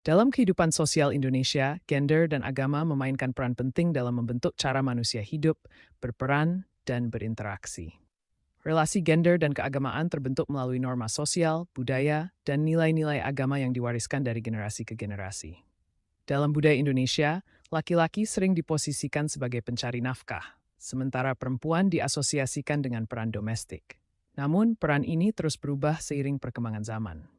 Dalam kehidupan sosial Indonesia, gender dan agama memainkan peran penting dalam membentuk cara manusia hidup, berperan, dan berinteraksi. Relasi gender dan keagamaan terbentuk melalui norma sosial, budaya, dan nilai-nilai agama yang diwariskan dari generasi ke generasi. Dalam budaya Indonesia, laki-laki sering diposisikan sebagai pencari nafkah, sementara perempuan diasosiasikan dengan peran domestik. Namun, peran ini terus berubah seiring perkembangan zaman.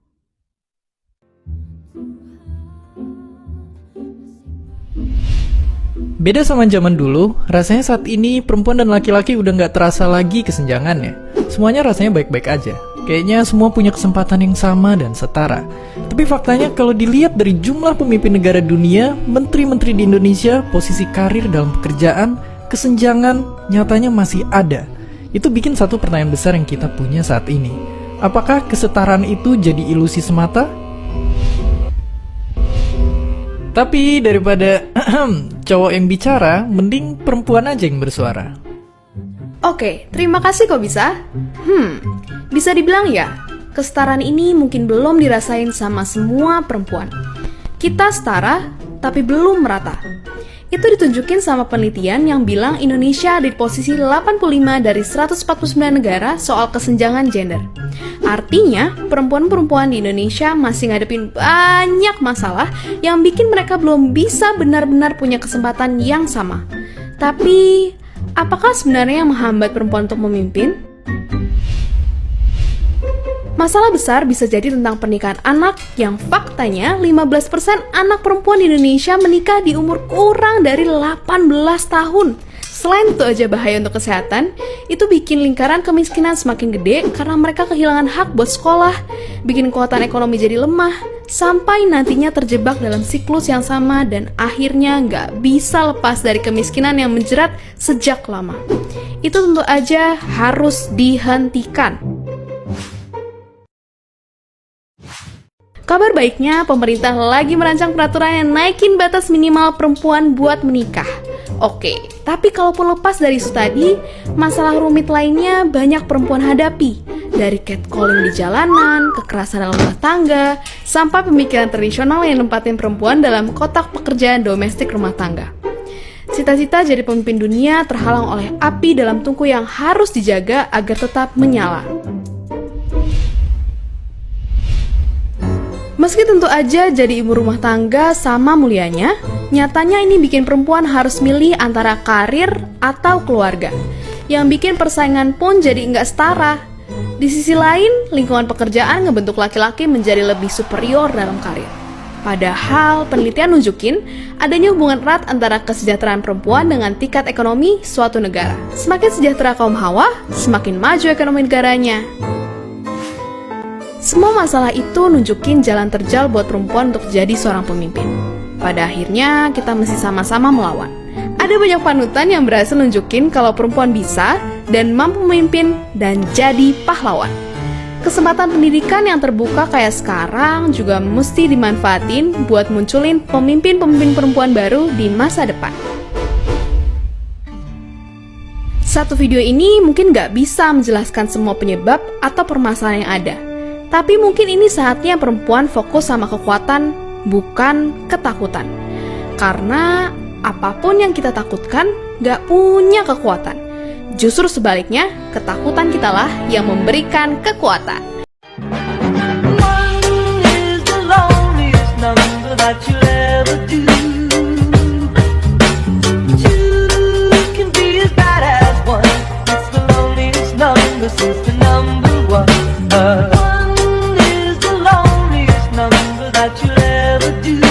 Beda sama zaman dulu, rasanya saat ini perempuan dan laki-laki udah nggak terasa lagi kesenjangannya. Semuanya rasanya baik-baik aja. Kayaknya semua punya kesempatan yang sama dan setara. Tapi faktanya kalau dilihat dari jumlah pemimpin negara dunia, menteri-menteri di Indonesia, posisi karir dalam pekerjaan, kesenjangan nyatanya masih ada. Itu bikin satu pertanyaan besar yang kita punya saat ini. Apakah kesetaraan itu jadi ilusi semata? Tapi daripada cowok yang bicara, mending perempuan aja yang bersuara. Oke, terima kasih kok bisa. Bisa dibilang ya, kesetaraan ini mungkin belum dirasain sama semua perempuan. Kita setara, tapi belum merata. Itu ditunjukin sama penelitian yang bilang Indonesia ada di posisi 85 dari 149 negara soal kesenjangan gender. Artinya, perempuan-perempuan di Indonesia masih ngadepin banyak masalah yang bikin mereka belum bisa benar-benar punya kesempatan yang sama. Tapi, apakah sebenarnya yang menghambat perempuan untuk memimpin? Masalah besar bisa jadi tentang pernikahan anak yang faktanya 15% anak perempuan di Indonesia menikah di umur kurang dari 18 tahun. Selain itu aja bahaya untuk kesehatan, itu bikin lingkaran kemiskinan semakin gede karena mereka kehilangan hak buat sekolah, bikin kekuatan ekonomi jadi lemah, sampai nantinya terjebak dalam siklus yang sama dan akhirnya nggak bisa lepas dari kemiskinan yang menjerat sejak lama. Itu tentu aja harus dihentikan. Kabar baiknya, pemerintah lagi merancang peraturan yang naikin batas minimal perempuan buat menikah. Oke, tapi kalaupun lepas dari isu tadi, masalah rumit lainnya banyak perempuan hadapi. Dari catcalling di jalanan, kekerasan dalam rumah tangga, sampai pemikiran tradisional yang nempatin perempuan dalam kotak pekerjaan domestik rumah tangga. Cita-cita jadi pemimpin dunia terhalang oleh api dalam tungku yang harus dijaga agar tetap menyala. Meski tentu aja jadi ibu rumah tangga sama mulianya, nyatanya ini bikin perempuan harus milih antara karir atau keluarga, yang bikin persaingan pun jadi nggak setara. Di sisi lain, lingkungan pekerjaan ngebentuk laki-laki menjadi lebih superior dalam karir. Padahal penelitian nunjukin adanya hubungan erat antara kesejahteraan perempuan dengan tingkat ekonomi suatu negara. Semakin sejahtera kaum hawa, semakin maju ekonomi negaranya. Semua masalah itu nunjukin jalan terjal buat perempuan untuk jadi seorang pemimpin. Pada akhirnya, kita mesti sama-sama melawan. Ada banyak panutan yang berhasil nunjukin kalau perempuan bisa dan mampu memimpin dan jadi pahlawan. Kesempatan pendidikan yang terbuka kayak sekarang juga mesti dimanfaatin buat munculin pemimpin-pemimpin perempuan baru di masa depan. Satu video ini mungkin nggak bisa menjelaskan semua penyebab atau permasalahan yang ada. Tapi mungkin ini saatnya perempuan fokus sama kekuatan, bukan ketakutan. Karena apapun yang kita takutkan, gak punya kekuatan. Justru sebaliknya, ketakutan kitalah yang memberikan kekuatan. That you'll ever do.